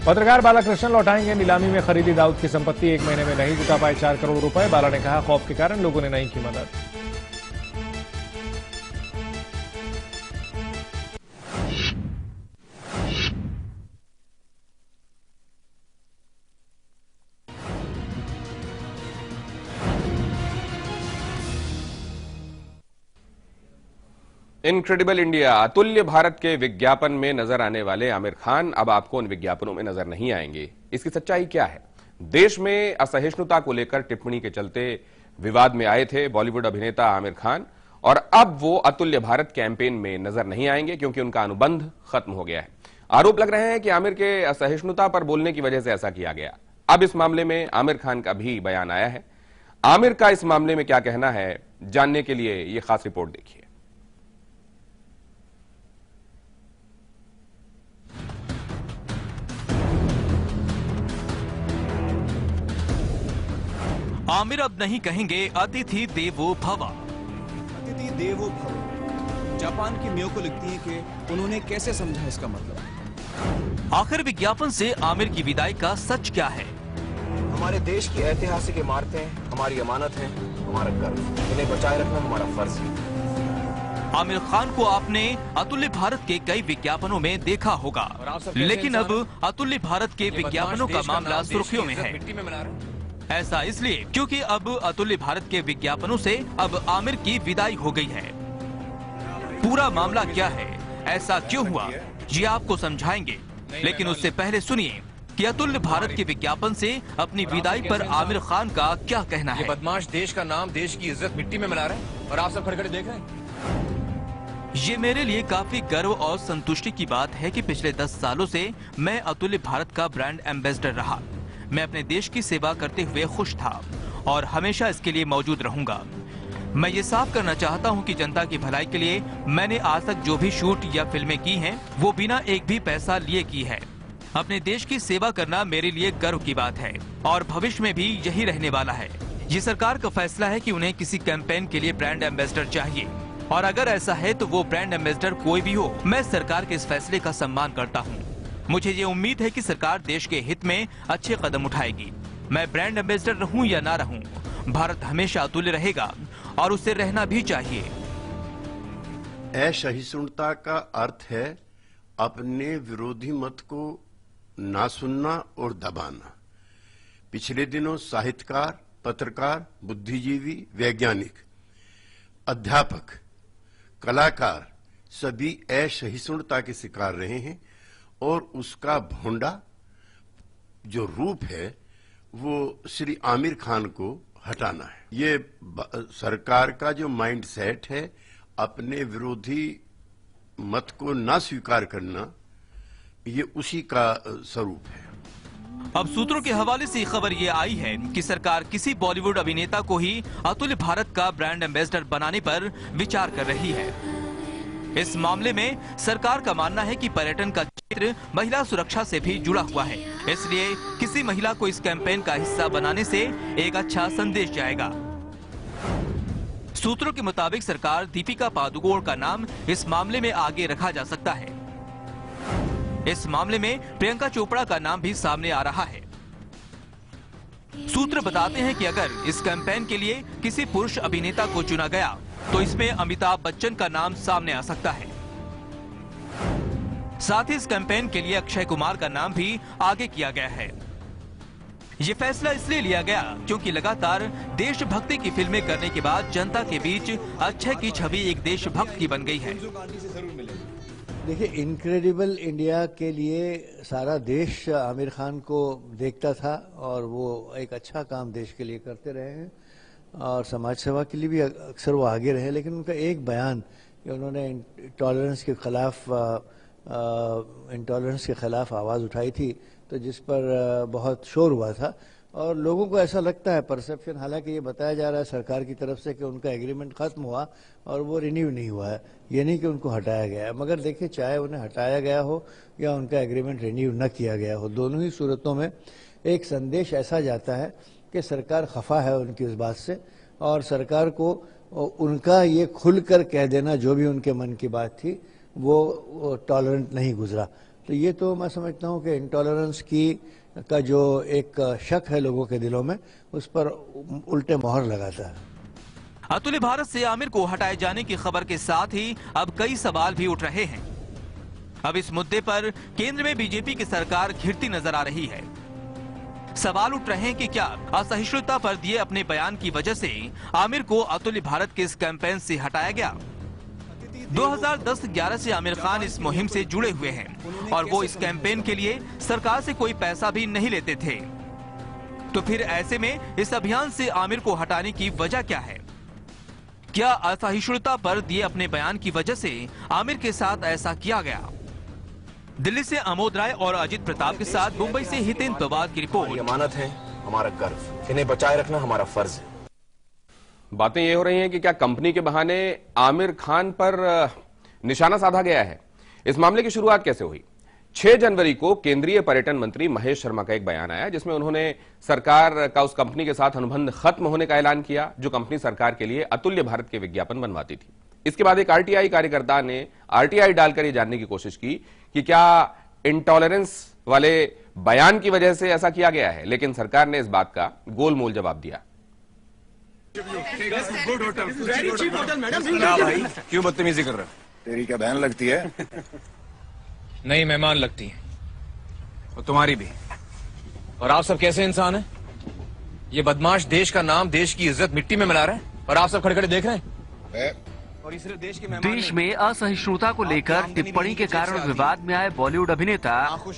पत्रकार बालाकृष्ण लौटाएंगे नीलामी में खरीदी दाऊद की संपत्ति, 1 महीने में नहीं जुटा पाए 4 करोड़ रुपए। बाला ने कहा, खौफ के कारण लोगों ने नहीं की मदद। इनक्रेडिबल इंडिया, अतुल्य भारत के विज्ञापन में नजर आने वाले आमिर खान अब आपको उन विज्ञापनों में नजर नहीं आएंगे। इसकी सच्चाई क्या है? देश में असहिष्णुता को लेकर टिप्पणी के चलते विवाद में आए थे बॉलीवुड अभिनेता आमिर खान, और अब वो अतुल्य भारत कैंपेन में नजर नहीं आएंगे क्योंकि उनका अनुबंध खत्म हो गया है। आरोप लग रहे हैं कि आमिर के असहिष्णुता पर बोलने की वजह से ऐसा किया गया। अब इस मामले में आमिर खान का भी बयान आया है। आमिर का इस मामले में क्या कहना है, जानने के लिए ये खास रिपोर्ट देखिए। आमिर अब नहीं कहेंगे अतिथि देवो भव। अतिथि देवो भव जापान की मियो को लिखती है कि उन्होंने कैसे समझा इसका मतलब। आखिर विज्ञापन से आमिर की विदाई का सच क्या है? हमारे देश की ऐतिहासिक इमारतें हमारी अमानत हैं, हमारा गर्व, इन्हें बचाए रखना हमारा फर्ज है। आमिर खान को आपने अतुल्य भारत के कई विज्ञापनों में देखा होगा, लेकिन अब अतुल्य भारत के विज्ञापनों का मामला सुर्खियों में है। ऐसा इसलिए क्योंकि अब अतुल्य भारत के विज्ञापनों से अब आमिर की विदाई हो गई है। पूरा मामला क्या है, ऐसा क्यों हुआ, ये आपको समझाएंगे, लेकिन उससे पहले सुनिए कि अतुल्य भारत के विज्ञापन से अपनी विदाई पर आमिर खान का क्या कहना है। बदमाश देश का नाम, देश की इज्जत मिट्टी में मिला रहे हैं और आप सब खड़े खड़े देख रहे हैं। ये मेरे लिए काफी गर्व और संतुष्टि की बात है कि पिछले 10 सालों से मैं अतुल्य भारत का ब्रांड एम्बेसडर रहा। मैं अपने देश की सेवा करते हुए खुश था और हमेशा इसके लिए मौजूद रहूंगा। मैं ये साफ करना चाहता हूं कि जनता की भलाई के लिए मैंने आज तक जो भी शूट या फिल्में की हैं, वो बिना एक भी पैसा लिए की है। अपने देश की सेवा करना मेरे लिए गर्व की बात है और भविष्य में भी यही रहने वाला है। ये सरकार का फैसला है कि उन्हें किसी कैंपेन के लिए ब्रांड एम्बेसडर चाहिए, और अगर ऐसा है तो वो ब्रांड एम्बेसडर कोई भी हो, मैं सरकार के इस फैसले का सम्मान करता हूँ। मुझे ये उम्मीद है कि सरकार देश के हित में अच्छे कदम उठाएगी। मैं ब्रांड एम्बेसडर रहूं या ना रहूं, भारत हमेशा अतुल्य रहेगा और उसे रहना भी चाहिए। असहिष्णुता का अर्थ है अपने विरोधी मत को ना सुनना और दबाना। पिछले दिनों साहित्यकार, पत्रकार, बुद्धिजीवी, वैज्ञानिक, अध्यापक, कलाकार सभी असहिष्णुता के शिकार रहे हैं, और उसका भोंडा जो रूप है वो श्री आमिर खान को हटाना है। ये सरकार का जो माइंड सेट है, अपने विरोधी मत को ना स्वीकार करना, ये उसी का स्वरूप है। अब सूत्रों के हवाले से खबर ये आई है कि सरकार किसी बॉलीवुड अभिनेता को ही अतुल्य भारत का ब्रांड एम्बेसडर बनाने पर विचार कर रही है। इस मामले में सरकार का मानना है कि पर्यटन का क्षेत्र महिला सुरक्षा से भी जुड़ा हुआ है, इसलिए किसी महिला को इस कैंपेन का हिस्सा बनाने से एक अच्छा संदेश जाएगा। सूत्रों के मुताबिक सरकार दीपिका पादुकोण का नाम इस मामले में आगे रखा जा सकता है। इस मामले में प्रियंका चोपड़ा का नाम भी सामने आ रहा है। सूत्र बताते हैं कि अगर इस कैंपेन के लिए किसी पुरुष अभिनेता को चुना गया तो इसमें अमिताभ बच्चन का नाम सामने आ सकता है। साथ ही इस कैंपेन के लिए अक्षय कुमार का नाम भी आगे किया गया है। ये फैसला इसलिए लिया गया क्योंकि लगातार देशभक्ति की फिल्में करने के बाद जनता के बीच अक्षय की छवि एक देशभक्त की बन गई है। देखिए, इनक्रेडिबल इंडिया के लिए सारा देश आमिर खान को देखता था और वो एक अच्छा काम देश के लिए करते रहे हैं और समाज सेवा के लिए भी अक्सर वो आगे रहे। लेकिन उनका एक बयान कि उन्होंने इंटॉलरेंस के खिलाफ आवाज़ उठाई थी, तो जिस पर बहुत शोर हुआ था और लोगों को ऐसा लगता है, परसेप्शन, हालांकि ये बताया जा रहा है सरकार की तरफ से कि उनका एग्रीमेंट खत्म हुआ और वो रिन्यू नहीं हुआ है, ये नहीं कि उनको हटाया गया है। मगर देखिए, चाहे उन्हें हटाया गया हो या उनका एग्रीमेंट रिन्यू न किया गया हो, दोनों ही सूरतों में एक संदेश ऐसा जाता है कि सरकार खफा है उनकी इस बात से, और सरकार को उनका ये खुलकर कह देना जो भी उनके मन की बात थी वो टॉलरेंट नहीं गुजरा। तो ये तो मैं समझता हूँ कि इंटॉलरेंस का जो एक शक है लोगों के दिलों में, उस पर उल्टे मोहर लगाता है। अतुल्य भारत से आमिर को हटाए जाने की खबर के साथ ही अब कई सवाल भी उठ रहे हैं। अब इस मुद्दे पर केंद्र में बीजेपी की सरकार घिरती नजर आ रही है। सवाल उठ रहे हैं कि क्या असहिष्णुता पर दिए अपने बयान की वजह से आमिर को अतुल्य भारत के इस कैंपेन से हटाया गया। 2010-11 से आमिर खान इस मुहिम से जुड़े हुए हैं और वो इस कैंपेन के लिए सरकार से कोई पैसा भी नहीं लेते थे। तो फिर ऐसे में इस अभियान से आमिर को हटाने की वजह क्या है? क्या असहिष्णुता पर दिए अपने बयान की वजह से आमिर के साथ ऐसा किया गया? दिल्ली से अमोद राय और अजित प्रताप के साथ मुंबई से हितेन पवार की रिपोर्ट। हमारी अमानत है, हमारा गर्व, इन्हें बचाए रखना हमारा फर्ज है। बातें ये हो रही हैं कि क्या कंपनी के बहाने आमिर खान पर निशाना साधा गया है। इस मामले की शुरुआत कैसे हुई? 6 जनवरी को केंद्रीय पर्यटन मंत्री महेश शर्मा का एक बयान आया जिसमें उन्होंने सरकार का उस कंपनी के साथ अनुबंध खत्म होने का ऐलान किया जो कंपनी सरकार के लिए अतुल्य भारत के विज्ञापन बनवाती थी। इसके बाद एक आरटीआई कार्यकर्ता ने आरटीआई डालकर यह जानने की कोशिश की कि क्या इंटॉलरेंस वाले बयान की वजह से ऐसा किया गया है, लेकिन सरकार ने इस बात का गोलमोल जवाब दिया। क्या भाई, क्यों बदतमीजी कर रहे हो? तेरी क्या बहन लगती है? नहीं, मेहमान लगती है, और तुम्हारी भी। और आप सब कैसे इंसान हैं? ये बदमाश देश का नाम, देश की इज्जत मिट्टी में मिला रहे हैं और आप सब खड़े खड़े देख रहे हैं। और सिर्फ देश के मेहमान देश में असहिष्णुता को लेकर टिप्पणी के कारण विवाद में आए बॉलीवुड अभिनेता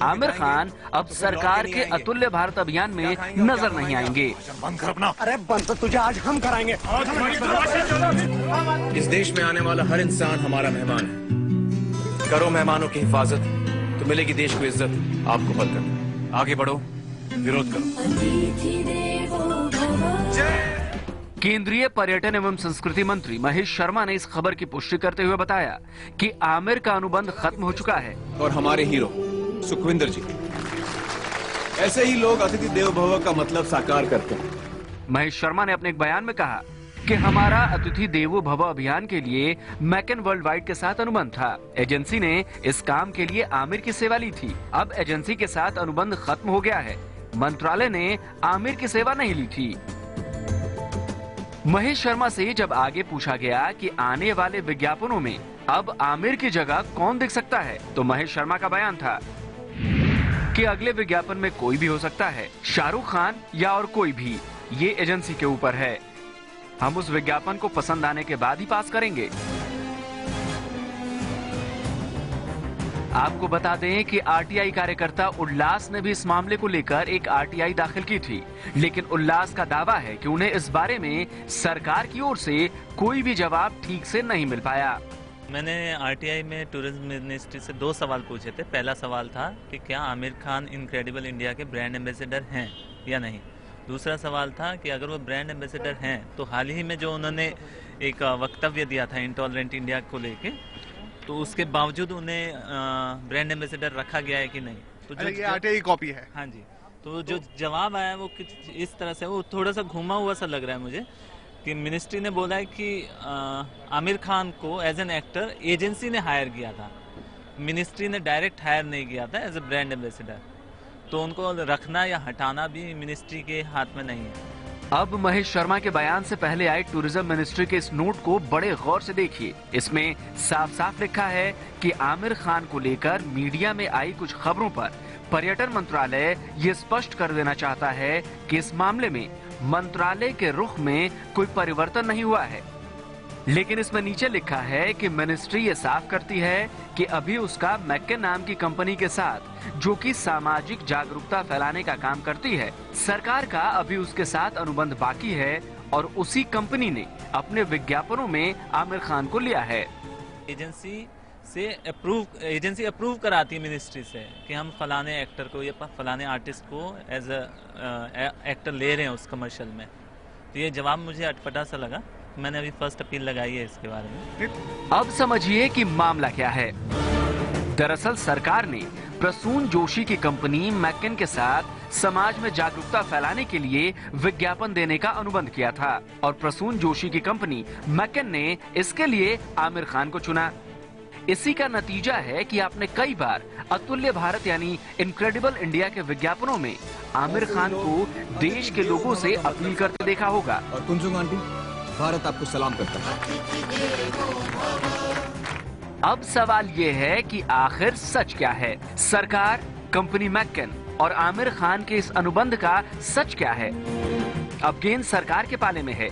आमिर खान अब सरकार के अतुल्य भारत अभियान में नजर नहीं आएंगे। बंद कर अपना। अरे बंद तो तुझे आज हम कराएंगे। इस देश में आने वाला हर इंसान हमारा मेहमान है। करो मेहमानों की हिफाजत तो मिलेगी देश को इज्जत। आपको बलकर आगे बढ़ो, विरोध करो। केंद्रीय पर्यटन एवं संस्कृति मंत्री महेश शर्मा ने इस खबर की पुष्टि करते हुए बताया कि आमिर का अनुबंध खत्म हो चुका है। और हमारे हीरो सुखविंदर जी, ऐसे ही लोग अतिथि देवो भव का मतलब साकार करते हैं। महेश शर्मा ने अपने एक बयान में कहा कि हमारा अतिथि देवो भव अभियान के लिए मैकन वर्ल्ड वाइड के साथ अनुबंध था। एजेंसी ने इस काम के लिए आमिर की सेवा ली थी। अब एजेंसी के साथ अनुबंध खत्म हो गया है। मंत्रालय ने आमिर की सेवा नहीं ली थी। महेश शर्मा से जब आगे पूछा गया कि आने वाले विज्ञापनों में अब आमिर की जगह कौन दिख सकता है, तो महेश शर्मा का बयान था कि अगले विज्ञापन में कोई भी हो सकता है, शाहरुख खान या और कोई भी, ये एजेंसी के ऊपर है। हम उस विज्ञापन को पसंद आने के बाद ही पास करेंगे। आपको बता दें कि आरटीआई कार्यकर्ता उल्लास ने भी इस मामले को लेकर एक आरटीआई दाखिल की थी, लेकिन उल्लास का दावा है कि उन्हें इस बारे में सरकार की ओर से कोई भी जवाब ठीक से नहीं मिल पाया। मैंने आरटीआई में टूरिज्म मिनिस्ट्री से 2 सवाल पूछे थे। पहला सवाल था कि क्या आमिर खान इनक्रेडिबल इंडिया के ब्रांड एम्बेसडर हैं या नहीं। दूसरा सवाल था कि अगर वो ब्रांड एम्बेसडर हैं तो हाल ही में जो उन्होंने एक वक्तव्य दिया था इंटॉलरेंट इंडिया को लेके, तो उसके बावजूद उन्हें ब्रांड एम्बेसडर रखा गया है कि नहीं। तो जो ये आरटीआई कॉपी है। हाँ जी, तो जो जवाब आया वो इस तरह से, वो थोड़ा सा घुमा हुआ सा लग रहा है मुझे, कि मिनिस्ट्री ने बोला है कि आमिर खान को एज एन एक्टर एजेंसी ने हायर किया था, मिनिस्ट्री ने डायरेक्ट हायर नहीं किया था एज ए ब्रांड एम्बेसडर। तो उनको रखना या हटाना भी मिनिस्ट्री के हाथ में नहीं है। अब महेश शर्मा के बयान से पहले आए टूरिज्म मिनिस्ट्री के इस नोट को बड़े गौर से देखिए। इसमें साफ साफ लिखा है कि आमिर खान को लेकर मीडिया में आई कुछ खबरों पर पर्यटन मंत्रालय ये स्पष्ट कर देना चाहता है कि इस मामले में मंत्रालय के रुख में कोई परिवर्तन नहीं हुआ है। लेकिन इसमें नीचे लिखा है कि मिनिस्ट्री ये साफ करती है कि अभी उसका मैकन नाम की कंपनी के साथ, जो कि सामाजिक जागरूकता फैलाने का काम करती है, सरकार का अभी उसके साथ अनुबंध बाकी है और उसी कंपनी ने अपने विज्ञापनों में आमिर खान को लिया है। एजेंसी अप्रूव कराती है मिनिस्ट्री से कि हम फलाने एक्टर को या फलाने आर्टिस्ट को एज एक्टर ले रहे हैं उस कमर्शियल में। तो ये जवाब मुझे अटपटा सा लगा। मैंने अभी फर्स्ट अपील लगाई है इसके बारे में। अब समझिए कि मामला क्या है। दरअसल सरकार ने प्रसून जोशी की कंपनी मैकन के साथ समाज में जागरूकता फैलाने के लिए विज्ञापन देने का अनुबंध किया था और प्रसून जोशी की कंपनी मैकन ने इसके लिए आमिर खान को चुना। इसी का नतीजा है कि आपने कई बार अतुल्य भारत यानी इनक्रेडिबल इंडिया के विज्ञापनों में आमिर खान को देश के लोगों से अपील करते देखा होगा। और कुंजुम आंटी, भारत आपको सलाम करता है। अब सवाल ये है कि आखिर सच क्या है? सरकार, कंपनी मैक्केन और आमिर खान के इस अनुबंध का सच क्या है? अब गेंद सरकार के पाले में है।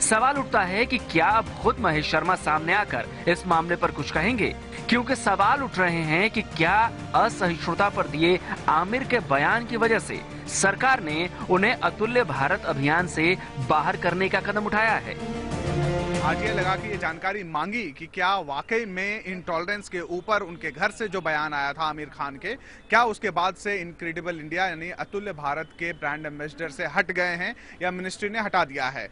सवाल उठता है कि क्या अब खुद महेश शर्मा सामने आकर इस मामले पर कुछ कहेंगे, क्योंकि सवाल उठ रहे हैं कि क्या असहिष्णुता पर दिए आमिर के बयान की वजह से सरकार ने उन्हें अतुल्य भारत अभियान से बाहर करने का कदम उठाया है। आज ये लगा कि ये जानकारी मांगी कि क्या वाकई में इंटॉलरेंस के ऊपर उनके घर से जो बयान आया था आमिर खान के, क्या उसके बाद से इनक्रेडिबल इंडिया यानी अतुल्य भारत के ब्रांड एम्बेसडर से हट गए हैं या मिनिस्ट्री ने हटा दिया है।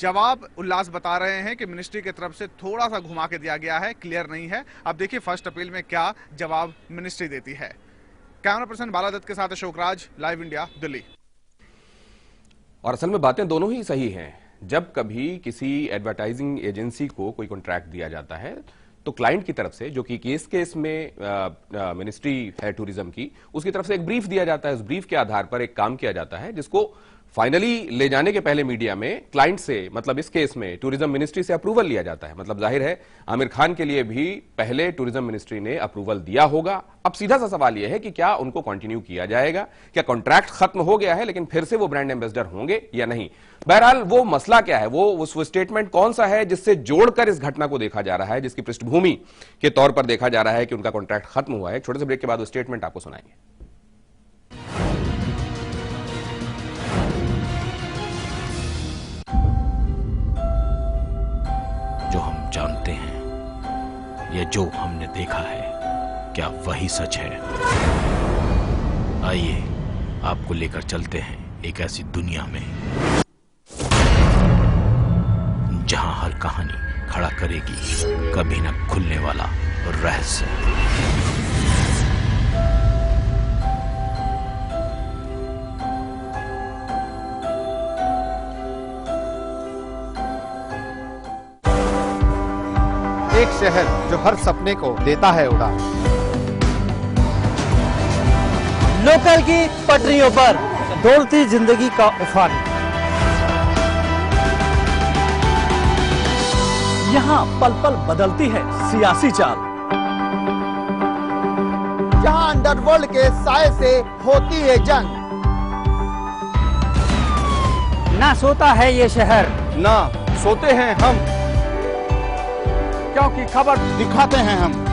जवाब उल्लास बता रहे हैं कि मिनिस्ट्री की तरफ से थोड़ा सा घुमा के दिया गया है, क्लियर नहीं है। अब देखिए फर्स्ट अपील में क्या जवाब मिनिस्ट्री देती है। कैमरा पर्सन बाला दत्त के साथ अशोक राज, लाइव इंडिया, दिल्ली। और असल में बातें दोनों ही सही हैं। जब कभी किसी एडवर्टाइजिंग एजेंसी को कोई कॉन्ट्रैक्ट दिया जाता है तो क्लाइंट की तरफ से, जो कि केस में मिनिस्ट्री है टूरिज्म की, उसकी तरफ से एक ब्रीफ दिया जाता है। उस ब्रीफ के आधार पर एक काम किया जाता है जिसको फाइनली ले जाने के पहले मीडिया में क्लाइंट से, मतलब इस केस में टूरिज्म मिनिस्ट्री से अप्रूवल लिया जाता है। मतलब जाहिर है आमिर खान के लिए भी पहले टूरिज्म मिनिस्ट्री ने अप्रूवल दिया होगा। अब सीधा सा सवाल यह है कि क्या उनको कंटिन्यू किया जाएगा, क्या कॉन्ट्रैक्ट खत्म हो गया है लेकिन फिर से वो ब्रांड एम्बेसडर होंगे या नहीं। बहरहाल वो मसला क्या है, वो स्टेटमेंट कौन सा है जिससे जोड़कर इस घटना को देखा जा रहा है, जिसकी पृष्ठभूमि के तौर पर देखा जा रहा है कि उनका कॉन्ट्रैक्ट खत्म हुआ है। एक छोटे से ब्रेक के बाद वो स्टेटमेंट आपको सुनाएंगे। जो हम जानते हैं या जो हमने देखा है, क्या वही सच है? आइए आपको लेकर चलते हैं एक ऐसी दुनिया में जहां हर कहानी खड़ा करेगी कभी न खुलने वाला रहस्य। एक शहर जो हर सपने को देता है उड़ान। लोकल की पटरियों पर दौड़ती जिंदगी का उफान। यहाँ पल पल बदलती है सियासी चाल। जहाँ अंडरवर्ल्ड के साए से होती है जंग। ना सोता है ये शहर, ना सोते हैं हम, क्योंकि खबर दिखाते हैं हम।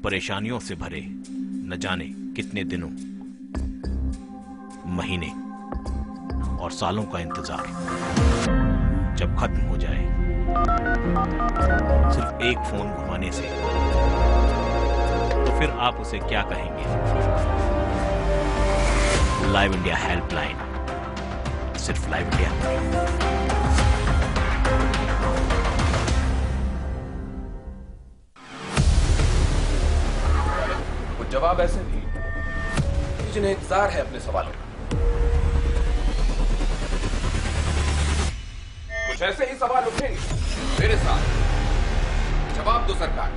परेशानियों से भरे न जाने कितने दिनों, महीने और सालों का इंतजार जब खत्म हो जाए, सिर्फ एक फोन घुमाने से, तो फिर आप उसे क्या कहेंगे? लाइव इंडिया हेल्पलाइन, सिर्फ लाइव इंडिया। जवाब ऐसे भी जिन्हें इंतजार है अपने सवालों का। कुछ ऐसे ही सवाल उठेंगे मेरे साथ, जवाब दो सरकार।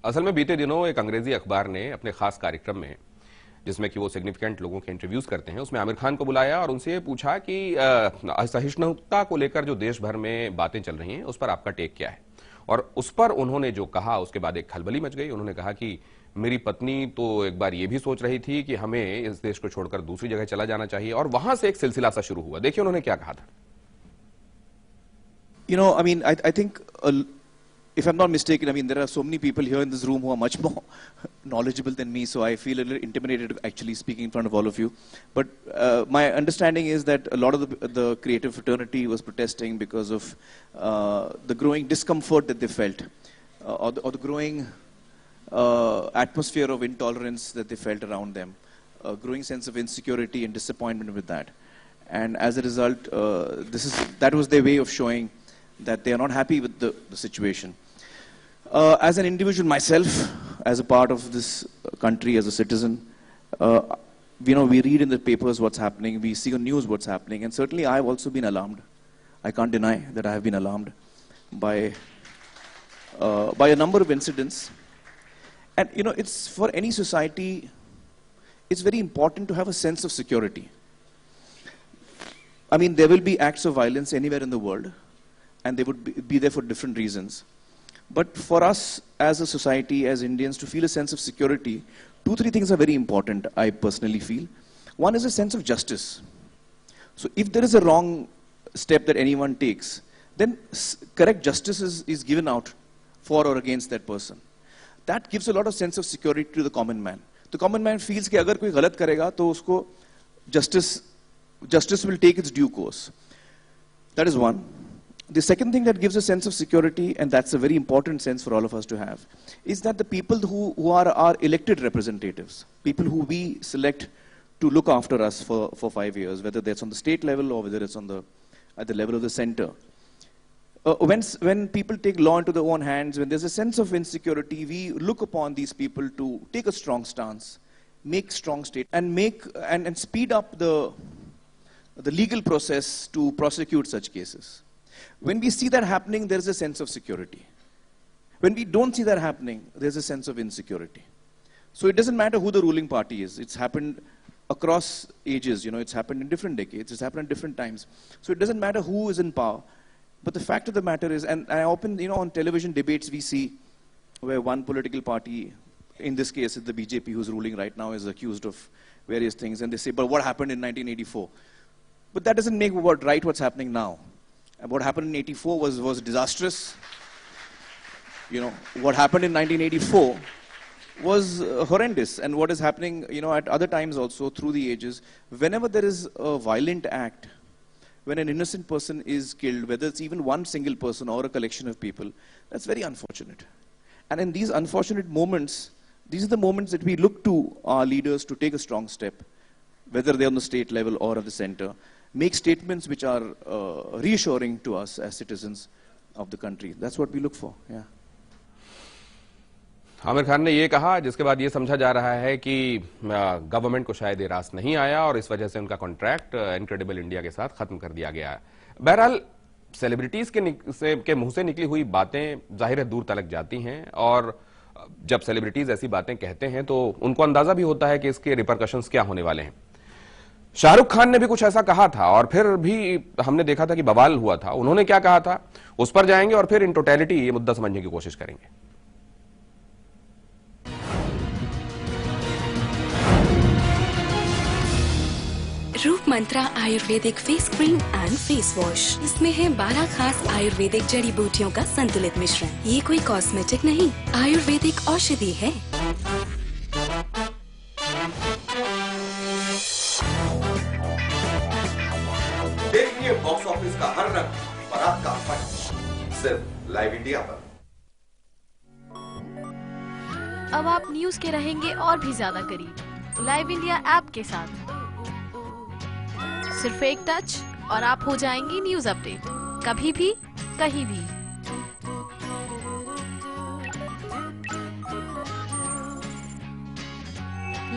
असल में बीते दिनों एक अंग्रेजी अखबार ने अपने खास कार्यक्रम में, जिसमें कि वो सिग्निफिकेंट लोगों के इंटरव्यूज करते हैं, उसमें आमिर खान को बुलाया और उनसे ये पूछा कि असहिष्णुता को लेकर जो देश भर में बातें चल रही हैं उस पर आपका टेक क्या है। और उस पर उन्होंने जो कहा उसके बाद एक खलबली मच गई। उन्होंने कहा कि मेरी पत्नी तो एक बार ये भी सोच रही थी कि हमें इस देश को छोड़कर दूसरी जगह चला जाना चाहिए, और वहां से एक सिलसिला सा शुरू हुआ। देखिए उन्होंने क्या कहा था। I think if I'm not mistaken, there are so many people here in this room who are much more knowledgeable than me, so I feel a little intimidated actually speaking in front of all of you. But my understanding is that a lot of the creative fraternity was protesting because of the growing discomfort that they felt, or the growing atmosphere of intolerance that they felt around them, a growing sense of insecurity and disappointment with that. And as a result, that was their way of showing that they are not happy with the situation. As an individual myself, as a part of this country, as a citizen, we read in the papers what's happening, we see on news what's happening, and certainly I've also been alarmed. I can't deny that I have been alarmed by a number of incidents. And it's for any society, it's very important to have a sense of security. I mean, there will be acts of violence anywhere in the world, and they would be there for different reasons. But for us as a society, as Indians, to feel a sense of security, 2-3 things are very important, I personally feel. One is a sense of justice. So if there is a wrong step that anyone takes, then correct justice is given out for or against that person. That gives a lot of sense of security to the common man. The common man feels कि अगर कोई गलत करेगा तो उसको justice will take its due course. That is one. The second thing that gives a sense of security, and that's a very important sense for all of us to have, is that the people who are our elected representatives, people who we select to look after us for 5 years, whether that's on the state level or whether it's at the level of the center. When people take law into their own hands, when there's a sense of insecurity, we look upon these people to take a strong stance, make strong statements, and speed up the legal process to prosecute such cases. When we see that happening, there's a sense of security. When we don't see that happening, there's a sense of insecurity. So it doesn't matter who the ruling party is. It's happened across ages, it's happened in different decades, it's happened at different times. So it doesn't matter who is in power. But the fact of the matter is, and I often, on television debates we see where one political party, in this case the BJP who's ruling right now, is accused of various things, and they say, but what happened in 1984? But that doesn't make right what's happening now. And what happened in 84 was disastrous. What happened in 1984 was horrendous. And what is happening, at other times also through the ages, whenever there is a violent act, when an innocent person is killed, whether it's even one single person or a collection of people, that's very unfortunate. And in these unfortunate moments, these are the moments that we look to our leaders to take a strong step, whether they're on the state level or at the center, make statements which are reassuring to us as citizens of the country. That's what we look for. Yeah. Aamir Khan ने ये कहा, जिसके बाद ये समझा जा रहा है कि गवर्नमेंट को शायद ये रास नहीं आया और इस वजह से उनका कॉन्ट्रैक्ट इनक्रेडिबल इंडिया के साथ खत्म कर दिया गया है। बहरहाल सेलिब्रिटीज के मुंह से निकली हुई बातें जाहिर है दूर तलक जाती हैं, और जब सेलिब्रिटीज ऐसी बातें कहते हैं तो उनको अंदाजा भी होता है कि इसके रिपरकशंस क्या होने वाले हैं। शाहरुख खान ने भी कुछ ऐसा कहा था और फिर भी हमने देखा था कि बवाल हुआ था। उन्होंने क्या कहा था उस पर जाएंगे और फिर इन टोटलिटी ये मुद्दा समझने की कोशिश करेंगे। Roop Mantra ayurvedic face cream and face wash. इसमें है 12 खास आयुर्वेदिक जड़ी बूटियों का संतुलित मिश्रण। ये कोई कॉस्मेटिक नहीं, आयुर्वेदिक औषधि है। देखिए बॉक्स ऑफिस का हर रंग बारात का फन सिर्फ लाइव इंडिया पर। अब आप न्यूज के रहेंगे और भी ज्यादा करीब लाइव इंडिया ऐप के साथ। सिर्फ एक टच और आप हो जाएंगी न्यूज अपडेट, कभी भी कहीं भी।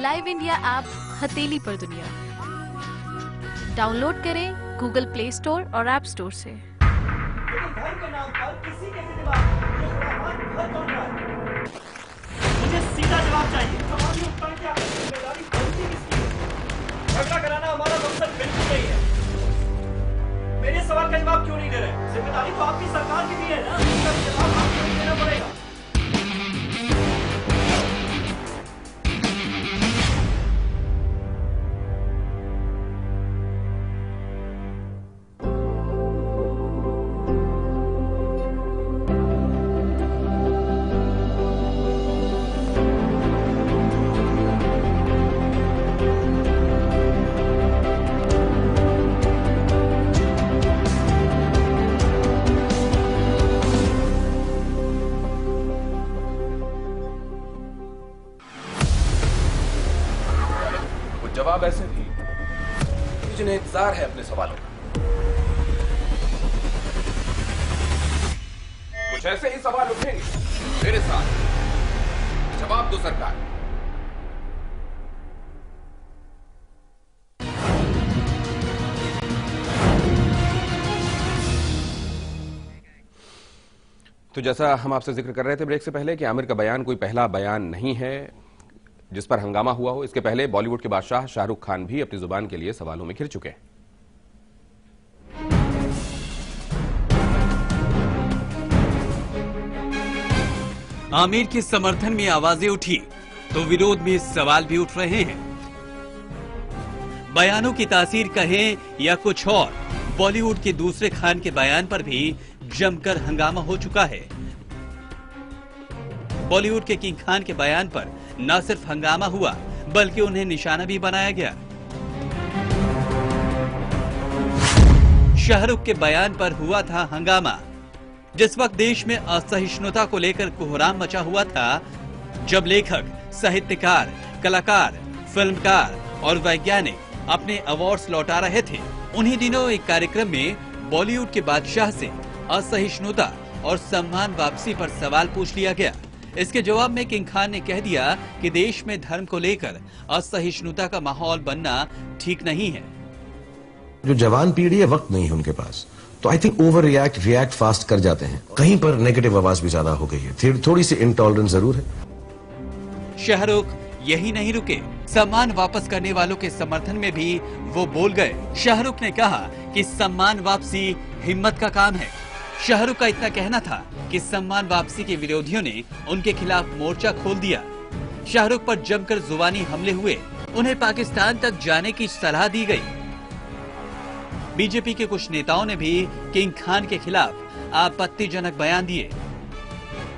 लाइव इंडिया ऐप हथेली पर दुनिया। डाउनलोड करें गूगल प्ले स्टोर और ऐप स्टोर से। मुझे सीधा जवाब चाहिए। झगड़ा कराना हमारा मकसद बिल्कुल नहीं है। मेरे सवाल का जवाब क्यों नहीं दे रहे? जिम्मेदारी तो आपकी सरकार की भी है ना, इसका जवाब आपको ही देना पड़ेगा। जवाब ऐसे भी जिन्हें इंतजार है अपने सवालों का। कुछ ऐसे ही सवाल उठेंगे मेरे साथ, जवाब दो सरकार। तो जैसा हम आपसे जिक्र कर रहे थे ब्रेक से पहले कि आमिर का बयान कोई पहला बयान नहीं है जिस पर हंगामा हुआ हो। इसके पहले बॉलीवुड के बादशाह शाहरुख खान भी अपनी जुबान के लिए सवालों में घिर चुके हैं। आमिर के समर्थन में आवाजें उठी तो विरोध में सवाल भी उठ रहे हैं। बयानों की तासीर कहें या कुछ और, बॉलीवुड के दूसरे खान के बयान पर भी जमकर हंगामा हो चुका है। बॉलीवुड के किंग खान के बयान पर न सिर्फ हंगामा हुआ बल्कि उन्हें निशाना भी बनाया गया। शाहरुख के बयान पर हुआ था हंगामा। जिस वक्त देश में असहिष्णुता को लेकर कोहराम मचा हुआ था, जब लेखक, साहित्यकार, कलाकार, फिल्मकार और वैज्ञानिक अपने अवार्ड्स लौटा रहे थे, उन्हीं दिनों एक कार्यक्रम में बॉलीवुड के बादशाह से असहिष्णुता और सम्मान वापसी पर सवाल पूछ लिया गया। इसके जवाब में किंग खान ने कह दिया कि देश में धर्म को लेकर असहिष्णुता का माहौल बनना ठीक नहीं है। जो जवान पीढ़ी है, वक्त नहीं है उनके पास, तो I think over react fast कर जाते हैं। कहीं पर नेगेटिव आवाज भी ज्यादा हो गई है, थोड़ी सी इंटॉलरेंस जरूर है। शाहरुख यही नहीं रुके, सम्मान वापस करने वालों के समर्थन में भी वो बोल गए। शाहरुख ने कहा कि सम्मान वापसी हिम्मत का काम है। शाहरुख का इतना कहना था कि सम्मान वापसी के विरोधियों ने उनके खिलाफ मोर्चा खोल दिया। शाहरुख पर जमकर जुबानी हमले हुए, उन्हें पाकिस्तान तक जाने की सलाह दी गई। बीजेपी के कुछ नेताओं ने भी किंग खान के खिलाफ आपत्तिजनक बयान दिए।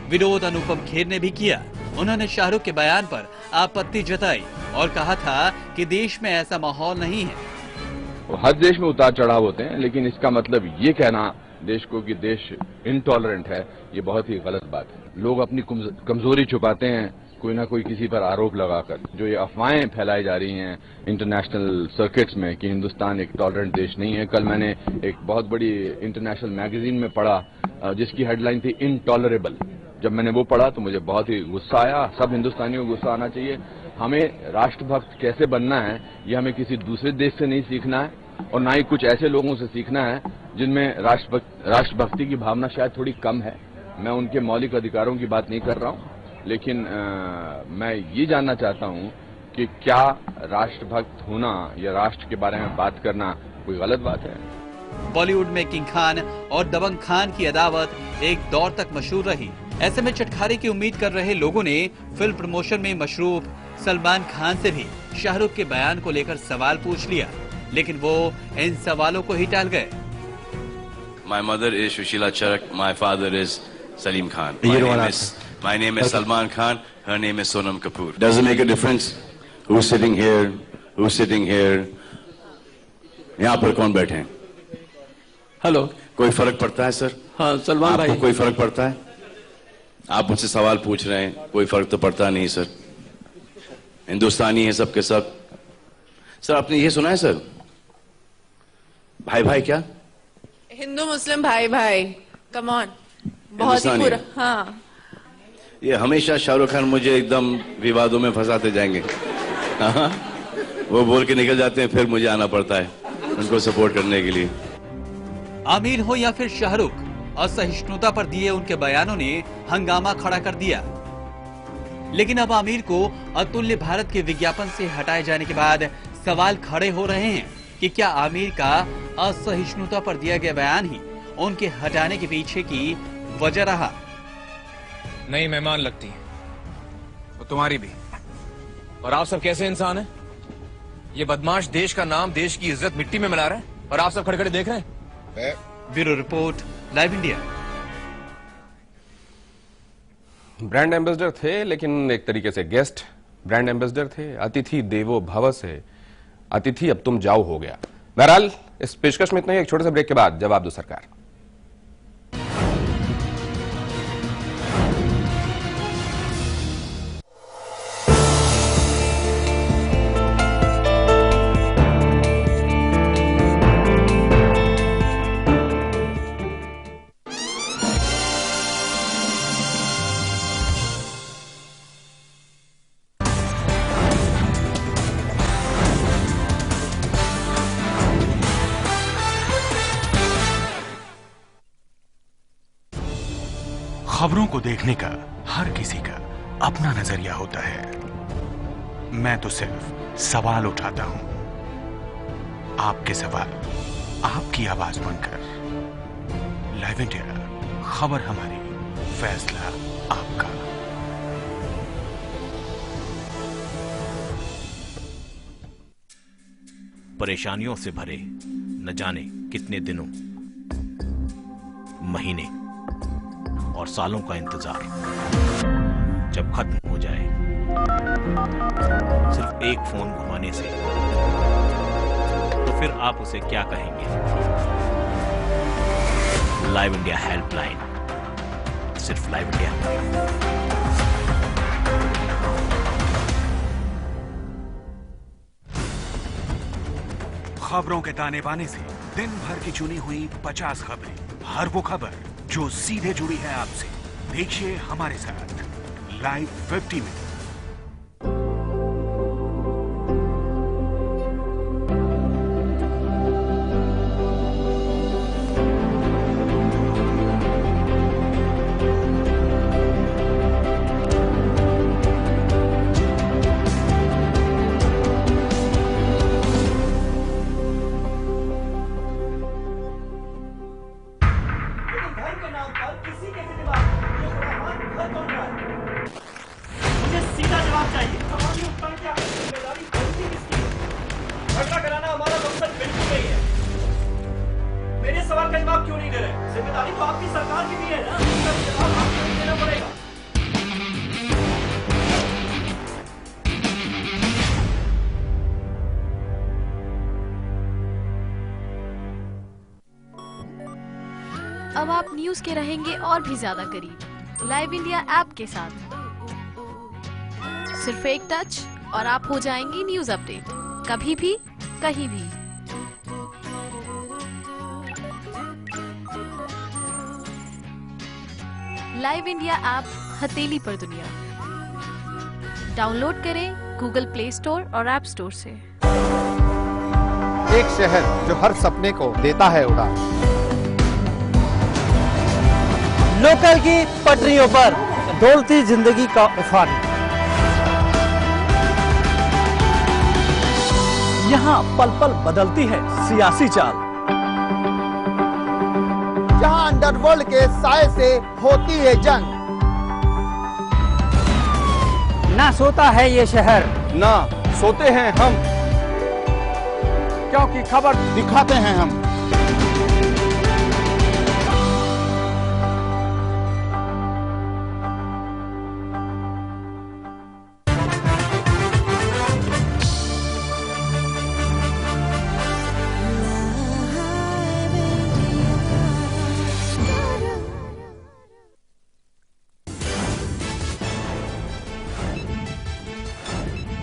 विरोध अनुपम खेर ने भी किया। उन्होंने शाहरुख के बयान पर आपत्ति जताई और कहा था कि देश में ऐसा माहौल नहीं है। हर देश में उतार चढ़ाव होते हैं, लेकिन इसका मतलब ये कहना देश को कि देश इंटॉलरेंट है, ये बहुत ही गलत बात है। लोग अपनी कमजोरी छुपाते हैं कोई ना कोई किसी पर आरोप लगाकर। जो ये अफवाहें फैलाई जा रही हैं इंटरनेशनल सर्किट्स में कि हिंदुस्तान एक टॉलरेंट देश नहीं है। कल मैंने एक बहुत बड़ी इंटरनेशनल मैगजीन में पढ़ा जिसकी हेडलाइन थी इनटॉलरेबल। जब मैंने वो पढ़ा तो मुझे बहुत ही गुस्सा आया। सब हिंदुस्तानियों को गुस्सा आना चाहिए। हमें राष्ट्रभक्त कैसे बनना है ये हमें किसी दूसरे देश से नहीं सीखना है और ना ही कुछ ऐसे लोगों से सीखना है जिनमें राष्ट्रभक्ति की भावना शायद थोड़ी कम है। मैं उनके मौलिक अधिकारों की बात नहीं कर रहा हूं, लेकिन मैं ये जानना चाहता हूं कि क्या राष्ट्रभक्त होना या राष्ट्र के बारे में बात करना कोई गलत बात है? बॉलीवुड में किंग खान और दबंग खान की अदावत एक दौर तक मशहूर रही। ऐसे में चटखारे की उम्मीद कर रहे लोगों ने फिल्म प्रमोशन में मशरूफ सलमान खान से भी शाहरुख के बयान को लेकर सवाल पूछ लिया, लेकिन वो इन सवालों को ही टाल गए। My mother is Sushila Charak. My father is Salim Khan. My name is Salman Khan. Her name is Sonam Kapoor. Does it make a difference who's sitting here, who's sitting here? यहाँ पर कौन बैठे हैं? Hello, कोई फर्क पड़ता है sir? हाँ, सलमान भाई, कोई फर्क पड़ता है? आप मुझसे सवाल पूछ रहे हैं, कोई फर्क तो पड़ता नहीं सर। हिंदुस्तानी है सबके सब। सर आपने ये सुना है सर, भाई भाई क्या? हिंदू मुस्लिम भाई भाई, कम ऑन, बहुत ही पूरा। हाँ, ये हमेशा शाहरुख खान मुझे एकदम विवादों में फंसाते जाएंगे। हाँ, वो बोल के निकल जाते हैं, फिर मुझे आना पड़ता है उनको सपोर्ट करने के लिए। आमिर हो या फिर शाहरुख, असहिष्णुता पर दिए उनके बयानों ने हंगामा खड़ा कर दिया। लेकिन अब आमिर को अतुल्य भारत के विज्ञापन से हटाए जाने के बाद सवाल खड़े हो रहे हैं कि क्या आमिर का असहिष्णुता पर दिया गया बयान ही उनके हटाने के पीछे की वजह रहा? नई मेहमान लगती है, और तुम्हारी भी। और आप सब कैसे इंसान हैं? ये बदमाश देश का नाम, देश की इज्जत मिट्टी में मिला रहा है, और आप सब खड़े खड़े देख रहे हैं। Bureau report, live India. Brand ambassador थे, लेकिन एक तरीके से गेस्ट ब्रांड एम्बेसडर थे। अतिथि देवो भव से अतिथि अब तुम जाओ हो गया। बहरहाल इस पेशकश में इतना ही। एक छोटे से ब्रेक के बाद जवाब दो सरकार। खबरों को देखने का हर किसी का अपना नजरिया होता है। मैं तो सिर्फ सवाल उठाता हूं, आपके सवाल आपकी आवाज बनकर। लाइव इंडिया, खबर हमारी, फैसला आपका। परेशानियों से भरे न जाने कितने दिनों, महीने और सालों का इंतजार जब खत्म हो जाए सिर्फ एक फोन घुमाने से, तो फिर आप उसे क्या कहेंगे? लाइव इंडिया हेल्पलाइन, सिर्फ लाइव इंडिया। खबरों के ताने बाने से दिन भर की चुनी हुई 50 खबरें, हर वो खबर जो सीधे जुड़ी है आपसे। देखिए हमारे साथ लाइव 50 में। अब आप न्यूज के रहेंगे और भी ज्यादा करीब लाइव इंडिया ऐप के साथ। सिर्फ एक टच और आप हो जाएंगे न्यूज अपडेट, कभी भी कहीं भी। लाइव इंडिया ऐप हथेली पर दुनिया। डाउनलोड करें गूगल प्ले स्टोर और ऐप स्टोर से। एक शहर जो हर सपने को देता है उड़ान। लोकल की पटरियों पर डोलती जिंदगी का उफान। यहाँ पल पल बदलती है सियासी चाल। जहां अंडरवर्ल्ड के साए से होती है जंग। ना सोता है ये शहर, ना सोते हैं हम, क्योंकि खबर दिखाते हैं हम।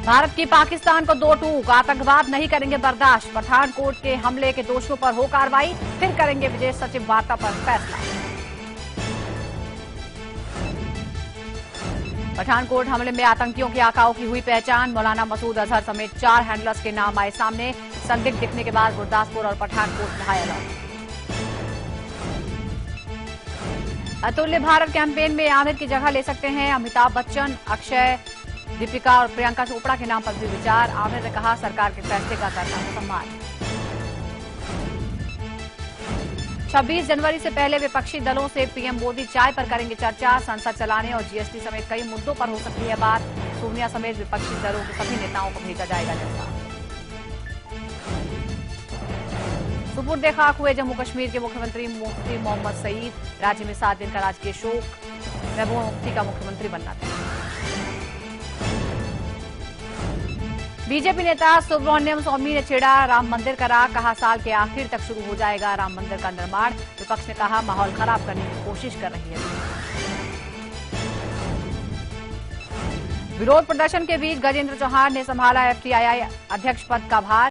भारत की पाकिस्तान को 2 टूक। आतंकवाद नहीं करेंगे बर्दाश्त। पठानकोट के हमले के दोषियों पर हो कार्रवाई, फिर करेंगे विदेश सचिव वार्ता पर फैसला। पठानकोट हमले में आतंकियों के आकाओं की हुई पहचान। मौलाना मसूद अजहर समेत 4 हैंडलर्स के नाम आए सामने। संदिग्ध दिखने के बाद गुरदासपुर और पठानकोट में हाई अलर्ट। अतुल्य भारत कैंपेन में आमिर की जगह ले सकते हैं अमिताभ बच्चन। अक्षय, दीपिका और प्रियंका चोपड़ा के नाम पर भी विचार। आमिर ने कहा सरकार के फैसले का करना सम्मान। 26 जनवरी से पहले विपक्षी दलों से पीएम मोदी चाय पर करेंगे चर्चा। संसद चलाने और जीएसटी समेत कई मुद्दों पर हो सकती है बात। सोनिया समेत विपक्षी दलों के सभी नेताओं को भेजा जाएगा न्योता। सुपुर्द खाक हुए जम्मू कश्मीर के मुख्यमंत्री मुफ्ती मोहम्मद सईद। राज्य में 7 दिन का राजकीय शोक। महबूबा मुफ्ती का मुख्यमंत्री बनना था। बीजेपी नेता सुब्रमण्यम स्वामी ने छेड़ा राम मंदिर का राह। कहा साल के आखिर तक शुरू हो जाएगा राम मंदिर का निर्माण। विपक्ष ने कहा माहौल खराब करने की कोशिश कर रही है। विरोध प्रदर्शन के बीच गजेंद्र चौहान ने संभाला एफटीआई अध्यक्ष पद का भार।